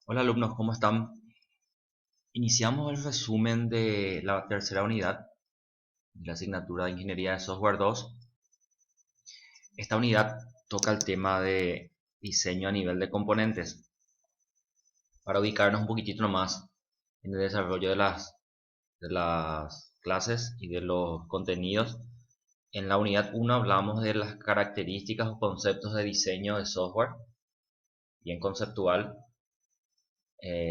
Hola alumnos, ¿cómo están? Iniciamos el resumen de la tercera unidad de la asignatura de Ingeniería de Software 2. Esta unidad toca el tema de diseño a nivel de componentes. Para ubicarnos un poquitito nomás en el desarrollo de las clases y de los contenidos, en la unidad 1 hablamos de las características o conceptos de diseño de software, bien conceptual.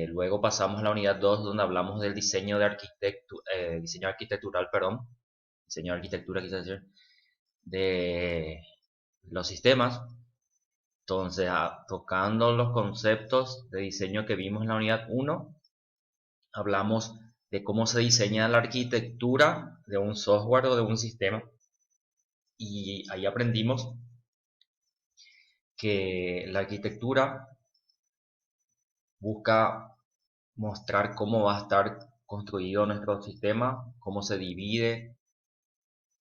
Luego pasamos a la unidad 2 donde hablamos del diseño arquitectural, perdón, diseño de arquitectura quise decir, de los sistemas. Entonces, tocando los conceptos de diseño que vimos en la unidad 1, hablamos de cómo se diseña la arquitectura de un software o de un sistema. Y ahí aprendimos que la arquitectura busca mostrar cómo va a estar construido nuestro sistema, cómo se divide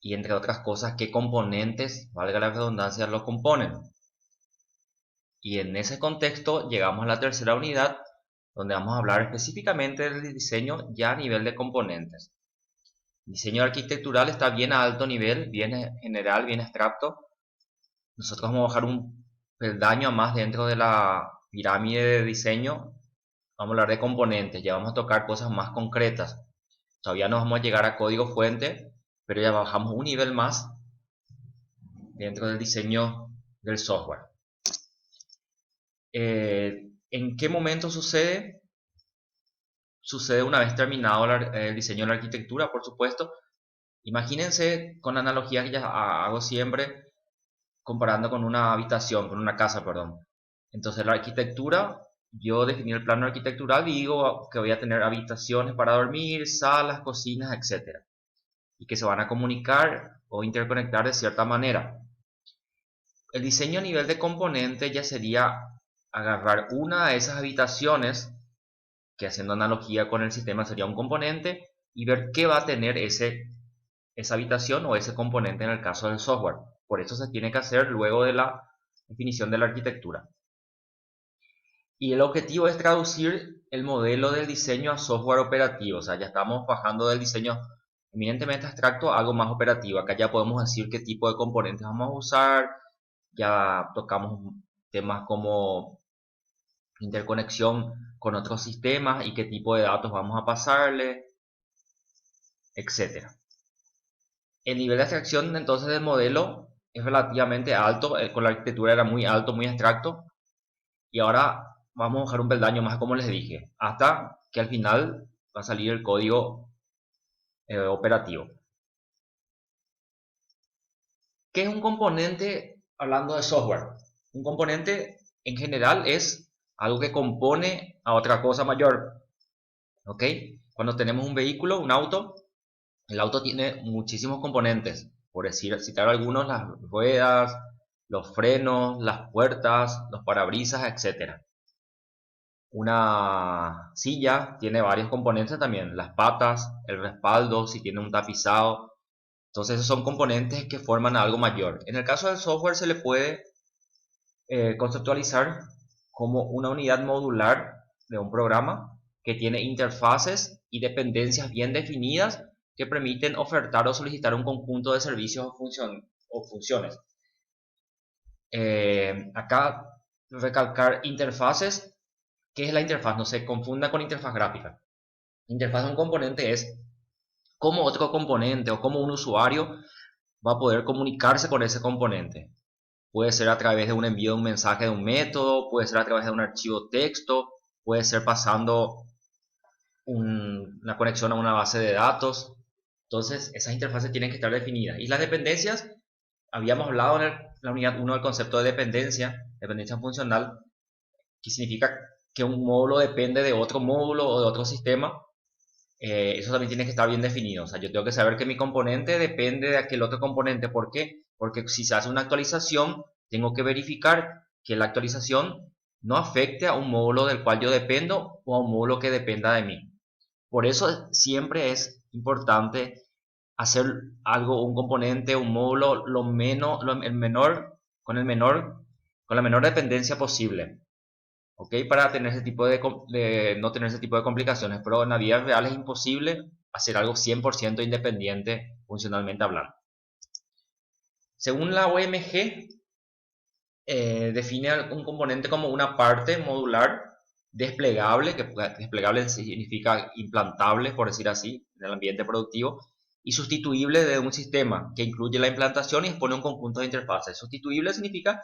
y entre otras cosas qué componentes, valga la redundancia, lo componen. Y en ese contexto llegamos a la tercera unidad donde vamos a hablar específicamente del diseño ya a nivel de componentes. El diseño arquitectural está bien a alto nivel, bien general, bien abstracto. Nosotros vamos a bajar un peldaño más dentro de la pirámide de diseño. Vamos a hablar de componentes, ya vamos a tocar cosas más concretas. Todavía no vamos a llegar a código fuente, pero ya bajamos un nivel más dentro del diseño del software. ¿En qué momento sucede? Sucede una vez terminado el diseño de la arquitectura, por supuesto. Imagínense con la analogía que ya hago siempre, comparando con una habitación, con una casa, perdón. Entonces la arquitectura, yo definí el plano arquitectural y digo que voy a tener habitaciones para dormir, salas, cocinas, etcétera, y que se van a comunicar o interconectar de cierta manera. El diseño a nivel de componente ya sería agarrar una de esas habitaciones, que haciendo analogía con el sistema sería un componente, y ver qué va a tener esa habitación o ese componente en el caso del software. Por eso se tiene que hacer luego de la definición de la arquitectura. Y el objetivo es traducir el modelo del diseño a software operativo. O sea, ya estamos bajando del diseño eminentemente abstracto a algo más operativo. Acá ya podemos decir qué tipo de componentes vamos a usar. Ya tocamos temas como interconexión con otros sistemas y qué tipo de datos vamos a pasarle, etcétera. El nivel de abstracción entonces del modelo es relativamente alto, con la arquitectura era muy alto, muy abstracto, y ahora vamos a bajar un peldaño más como les dije, hasta que al final va a salir el código operativo. ¿Qué es un componente hablando de software? Un componente en general es algo que compone a otra cosa mayor. ¿Ok? Cuando tenemos un vehículo, un auto, el auto tiene muchísimos componentes. Por decir, citar algunos, las ruedas, los frenos, las puertas, los parabrisas, etcétera. Una silla tiene varios componentes también, las patas, el respaldo, si tiene un tapizado. Entonces esos son componentes que forman algo mayor. En el caso del software se le puede conceptualizar como una unidad modular de un programa que tiene interfaces y dependencias bien definidas que permiten ofertar o solicitar un conjunto de servicios o funciones. Acá recalcar interfaces. ¿Qué es la interfaz? No se confunda con interfaz gráfica. Interfaz de un componente es cómo otro componente o cómo un usuario va a poder comunicarse con ese componente. Puede ser a través de un envío de un mensaje de un método, puede ser a través de un archivo texto, puede ser pasando una conexión a una base de datos. Entonces, esas interfaces tienen que estar definidas. Y las dependencias, habíamos hablado en la unidad 1 del concepto de dependencia funcional, que significa que un módulo depende de otro módulo o de otro sistema. Eso también tiene que estar bien definido. O sea, yo tengo que saber que mi componente depende de aquel otro componente. ¿Por qué? Porque si se hace una actualización, tengo que verificar que la actualización no afecte a un módulo del cual yo dependo o a un módulo que dependa de mí. Por eso siempre es importante hacer algo, un componente, un módulo, el menor, con la menor dependencia posible. ¿ok? Para tener ese tipo no tener ese tipo de complicaciones, pero en la vida real es imposible hacer algo 100% independiente funcionalmente hablando. Según la OMG, define un componente como una parte modular desplegable, que desplegable significa implantable, por decir así, en el ambiente productivo, y sustituible de un sistema que incluye la implantación y expone un conjunto de interfaces. Sustituible significa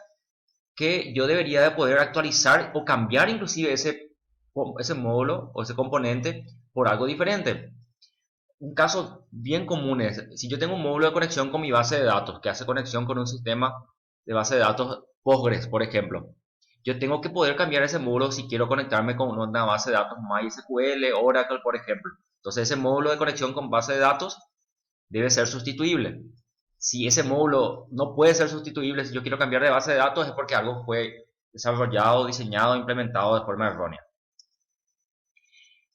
que yo debería de poder actualizar o cambiar inclusive ese módulo o ese componente por algo diferente. Un caso bien común es, si yo tengo un módulo de conexión con mi base de datos, que hace conexión con un sistema de base de datos Postgres, por ejemplo, yo tengo que poder cambiar ese módulo si quiero conectarme con una base de datos MySQL, Oracle, por ejemplo. Entonces ese módulo de conexión con base de datos debe ser sustituible. Si ese módulo no puede ser sustituible, si yo quiero cambiar de base de datos, es porque algo fue desarrollado, diseñado, implementado de forma errónea.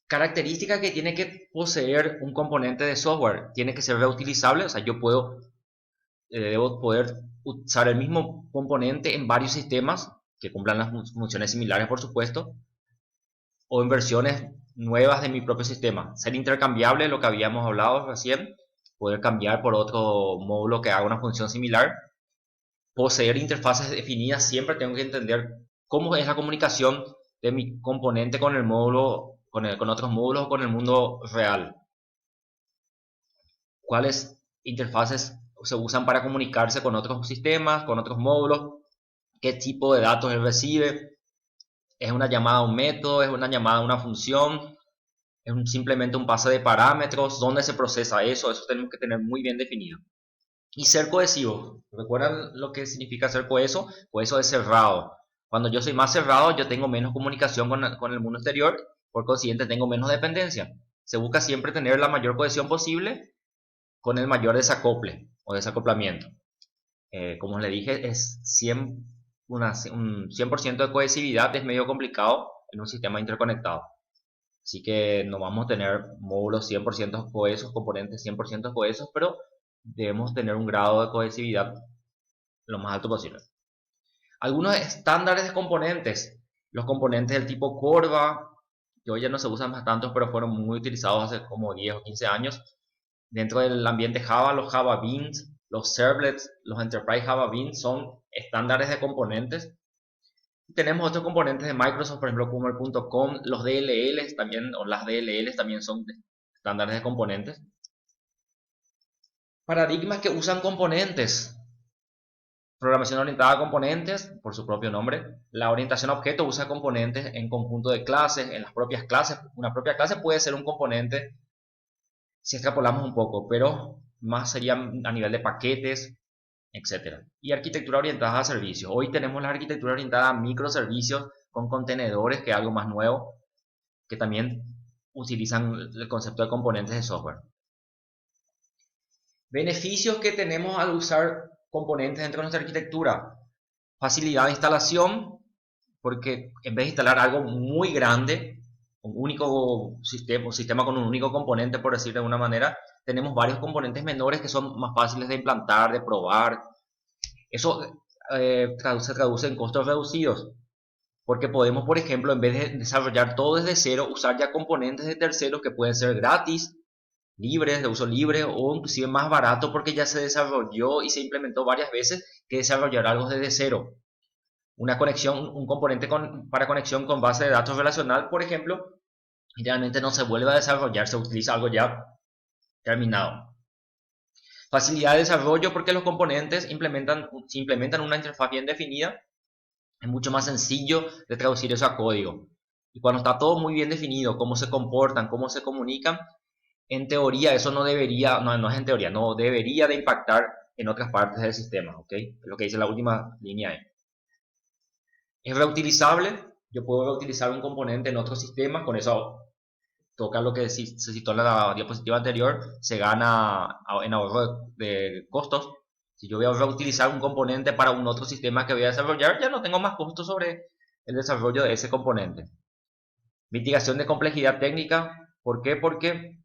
Característica que tiene que poseer un componente de software: tiene que ser reutilizable, o sea, yo debo poder usar el mismo componente en varios sistemas que cumplan las funciones similares, por supuesto, o en versiones nuevas de mi propio sistema. Ser intercambiable, lo que habíamos hablado recién, poder cambiar por otro módulo que haga una función similar. Poseer interfaces definidas, siempre tengo que entender cómo es la comunicación de mi componente con el módulo, con otros módulos o con el mundo real. Cuáles interfaces se usan para comunicarse con otros sistemas, con otros módulos, qué tipo de datos él recibe, es una llamada a un método, es una llamada a una función, es simplemente un pase de parámetros, dónde se procesa eso tenemos que tener muy bien definido. Y ser cohesivo, ¿recuerdan lo que significa ser coheso? Coheso es cerrado. Cuando yo soy más cerrado, yo tengo menos comunicación con el mundo exterior, por consiguiente tengo menos dependencia. Se busca siempre tener la mayor cohesión posible con el mayor desacople o desacoplamiento. Como les dije, un 100% de cohesividad es medio complicado en un sistema interconectado. Así que no vamos a tener módulos 100% cohesos, componentes 100% cohesos, pero debemos tener un grado de cohesividad lo más alto posible. Algunos estándares de componentes: los componentes del tipo Corva, que hoy ya no se usan más tanto, pero fueron muy utilizados hace como 10 o 15 años. Dentro del ambiente Java, los Java Beans, los Servlets, los Enterprise Java Beans son estándares de componentes. Tenemos otros componentes de Microsoft, por ejemplo, como el .com, los DLLs también, o las DLLs también son estándares de componentes. Paradigmas que usan componentes: programación orientada a componentes, por su propio nombre. La orientación a objetos usa componentes en conjunto de clases, en las propias clases. Una propia clase puede ser un componente si extrapolamos un poco, pero más sería a nivel de paquetes, etc. Y arquitectura orientada a servicios. Hoy tenemos la arquitectura orientada a microservicios con contenedores, que es algo más nuevo, que también utilizan el concepto de componentes de software. Beneficios que tenemos al usar componentes dentro de nuestra arquitectura: facilidad de instalación, porque en vez de instalar algo muy grande, un único sistema con un único componente, por decir de alguna manera, tenemos varios componentes menores que son más fáciles de implantar, de probar. Eso se traduce en costos reducidos, porque podemos, por ejemplo, en vez de desarrollar todo desde cero, usar ya componentes de terceros que pueden ser gratis, libres, de uso libre, o inclusive más barato porque ya se desarrolló y se implementó varias veces, que desarrollar algo desde cero. Una conexión, un componente para conexión con base de datos relacional, por ejemplo, generalmente no se vuelve a desarrollar, se utiliza algo ya terminado. Facilidad de desarrollo, porque los componentes si implementan una interfaz bien definida, es mucho más sencillo de traducir eso a código. Y cuando está todo muy bien definido, cómo se comportan, cómo se comunican, en teoría eso no es en teoría, no debería de impactar en otras partes del sistema, ¿ok? Es lo que dice la última línea ahí. Es reutilizable, yo puedo reutilizar un componente en otro sistema, con eso toca lo que se citó en la diapositiva anterior, se gana en ahorro de costos. Si yo voy a reutilizar un componente para un otro sistema que voy a desarrollar, ya no tengo más costos sobre el desarrollo de ese componente. Mitigación de complejidad técnica, ¿por qué? Porque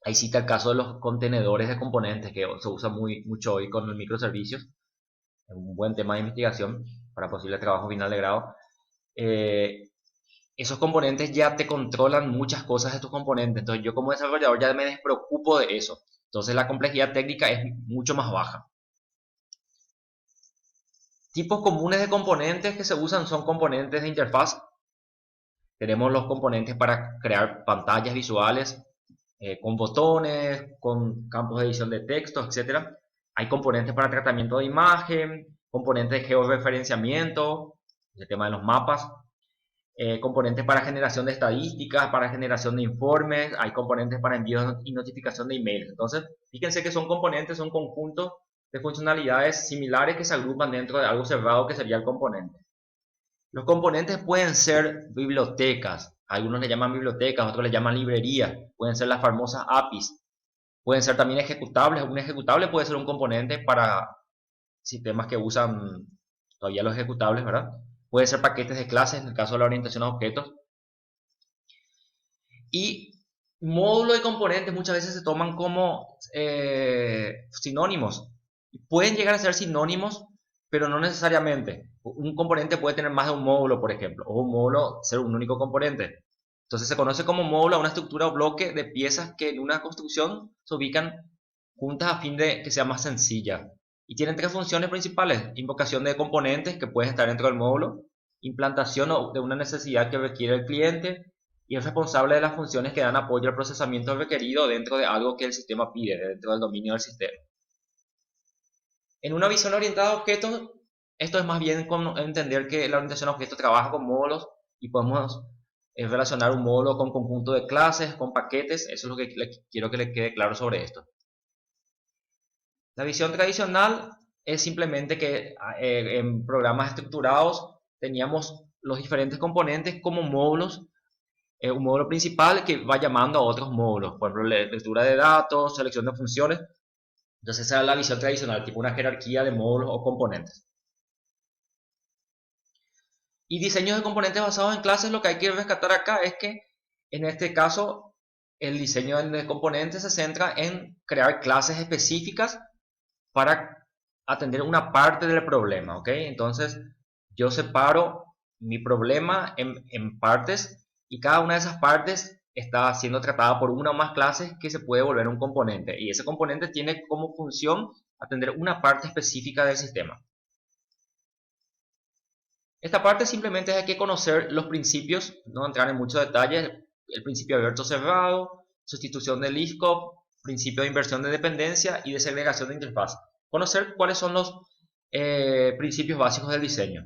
ahí cita el caso de los contenedores de componentes, que se usa mucho hoy con los microservicios. Es un buen tema de investigación para posible trabajo final de grado. esos componentes ya te controlan muchas cosas de tus componentes. Entonces yo como desarrollador ya me despreocupo de eso. Entonces la complejidad técnica es mucho más baja. Tipos comunes de componentes que se usan son componentes de interfaz. Tenemos los componentes para crear pantallas visuales con botones, con campos de edición de texto, etc. Hay componentes para tratamiento de imagen, componentes de georreferenciamiento, el tema de los mapas, componentes para generación de estadísticas, para generación de informes, hay componentes para envío y notificación de emails. Entonces, fíjense que son componentes, son conjuntos de funcionalidades similares que se agrupan dentro de algo cerrado que sería el componente. Los componentes pueden ser bibliotecas, algunos le llaman bibliotecas, otros le llaman librerías, pueden ser las famosas APIs, pueden ser también ejecutables. Un ejecutable puede ser un componente para sistemas que usan todavía los ejecutables, ¿verdad? Puede ser paquetes de clases en el caso de la orientación a objetos. Y módulo y componentes muchas veces se toman como sinónimos. Pueden llegar a ser sinónimos, pero no necesariamente. Un componente puede tener más de un módulo, por ejemplo, o un módulo ser un único componente. Entonces se conoce como módulo a una estructura o bloque de piezas que en una construcción se ubican juntas a fin de que sea más sencilla. Y tienen tres funciones principales: invocación de componentes que pueden estar dentro del módulo, implantación de una necesidad que requiere el cliente, y es responsable de las funciones que dan apoyo al procesamiento requerido dentro de algo que el sistema pide, dentro del dominio del sistema. En una visión orientada a objetos, esto es más bien con entender que la orientación a objetos trabaja con módulos y podemos relacionar un módulo con conjunto de clases, con paquetes. Eso es lo que quiero que le quede claro sobre esto. La visión tradicional es simplemente que en programas estructurados teníamos los diferentes componentes como módulos, un módulo principal que va llamando a otros módulos, por ejemplo, lectura de datos, selección de funciones. Entonces esa es la visión tradicional, tipo una jerarquía de módulos o componentes. Y diseños de componentes basados en clases, lo que hay que rescatar acá es que en este caso el diseño de componentes se centra en crear clases específicas para atender una parte del problema, ¿ok? Entonces yo separo mi problema en partes y cada una de esas partes está siendo tratada por una o más clases que se puede volver un componente, y ese componente tiene como función atender una parte específica del sistema. Esta parte simplemente hay que conocer los principios, no entrar en muchos detalles: el principio abierto cerrado, sustitución del if-scope, principio de inversión de dependencia y de segregación de interfaz. Conocer cuáles son los principios básicos del diseño.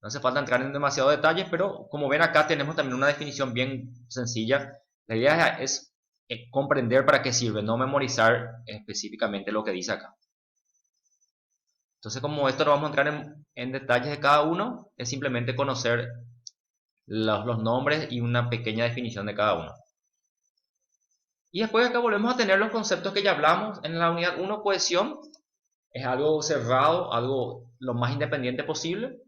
No hace falta entrar en demasiados detalles, pero como ven acá tenemos también una definición bien sencilla. La idea es comprender para qué sirve, no memorizar específicamente lo que dice acá. Entonces, como esto no vamos a entrar en detalles de cada uno, es simplemente conocer los nombres y una pequeña definición de cada uno. Y después acá volvemos a tener los conceptos que ya hablamos. En la unidad 1, cohesión, es algo cerrado, algo lo más independiente posible,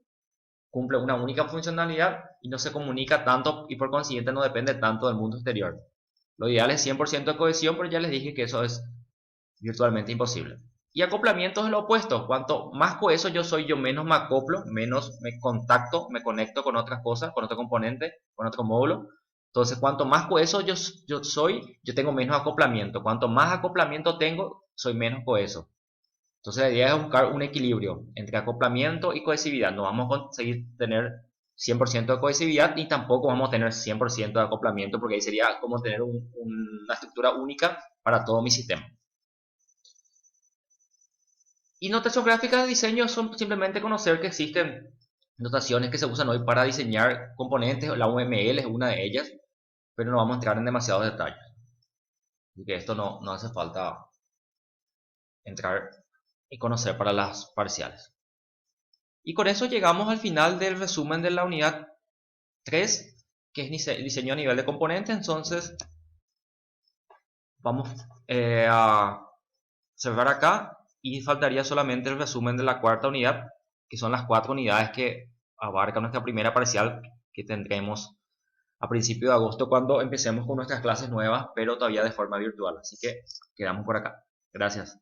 cumple una única funcionalidad y no se comunica tanto, y por consiguiente no depende tanto del mundo exterior. Lo ideal es 100% de cohesión, pero ya les dije que eso es virtualmente imposible. Y acoplamiento es lo opuesto: cuanto más coheso yo soy, yo menos me acoplo, menos me contacto, me conecto con otras cosas, con otro componente, con otro módulo. Entonces, cuanto más coheso yo soy, yo tengo menos acoplamiento. Cuanto más acoplamiento tengo, soy menos coheso. Entonces la idea es buscar un equilibrio entre acoplamiento y cohesividad. No vamos a conseguir tener 100% de cohesividad ni tampoco vamos a tener 100% de acoplamiento, porque ahí sería como tener una estructura única para todo mi sistema. Y notación gráfica de diseño son simplemente conocer que existen notaciones que se usan hoy para diseñar componentes. La UML es una de ellas, pero no vamos a entrar en demasiados detalles. Así que esto no hace falta entrar y conocer para las parciales. Y con eso llegamos al final del resumen de la unidad 3, que es diseño a nivel de componentes. Entonces vamos a cerrar acá y faltaría solamente el resumen de la cuarta unidad, que son las 4 unidades que abarca nuestra primera parcial, que tendremos a principios de agosto cuando empecemos con nuestras clases nuevas, pero todavía de forma virtual. Así que quedamos por acá. Gracias.